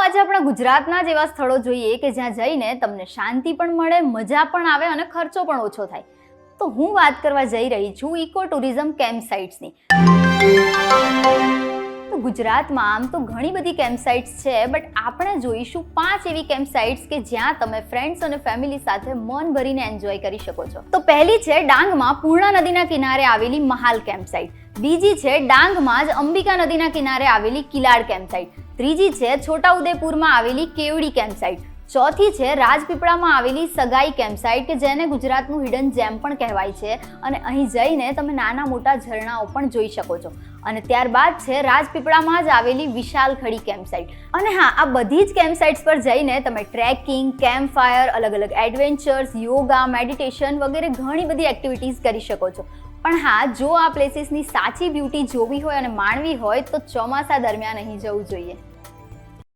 આજે આપણા ગુજરાતના જેવા સ્થળો જોઈએ કે જ્યાં જઈને તમને શાંતિ પણ મળે, મજા પણ આવે અને ખર્ચો પણ ઓછો થાય. તો હું વાત કરવા જઈ રહી છું ઇકો ટુરિઝમ કેમ્પ સાઇટ્સની. તો ગુજરાતમાં આમ તો ઘણી બધી કેમ્પ સાઇટ્સ છે, બટ આપણે જોઈશું 5 એવી કેમ્પ સાઇટ્સ કે જ્યાં તમે ફ્રેન્ડ્સ અને ફેમિલી સાથે મન ભરીને એન્જોય કરી શકો છો. તો પહેલી છે ડાંગમાં પૂર્ણા નદીના કિનારે આવેલી મહાલ કેમ્પ સાઇટ. બીજી છે ડાંગમાં જ અંબિકા નદીના કિનારે આવેલી કિલાડ કેમ્પ સાઇટ. ત્રીજી છે છોટાઉદેપુરમાં આવેલી કેવડી કેમ્પ સાઇટ. ચોથી છે રાજપીપળામાં આવેલી સગાઈ કેમ્પ સાઇટ કે જેને ગુજરાતનું હિડન જેમ પણ કહેવાય છે, અને અહીં જઈને તમે નાના મોટા ઝરણાઓ પણ જોઈ શકો છો. અને ત્યારબાદ છે રાજપીપળામાં જ આવેલી વિશાલ ખડી કેમ્પ સાઇટ. અને હા, આ બધી જ કેમ્પ સાઇટ્સ પર જઈને તમે ટ્રેકિંગ, કેમ્પ ફાયર, અલગ અલગ એડવેન્ચર્સ, યોગા, મેડિટેશન વગેરે ઘણી બધી એક્ટિવિટીઝ કરી શકો છો. પણ હા, જો આ પ્લેસીસની સાચી બ્યુટી જોવી હોય અને માણવી હોય તો ચોમાસા દરમિયાન અહીં જવું જોઈએ.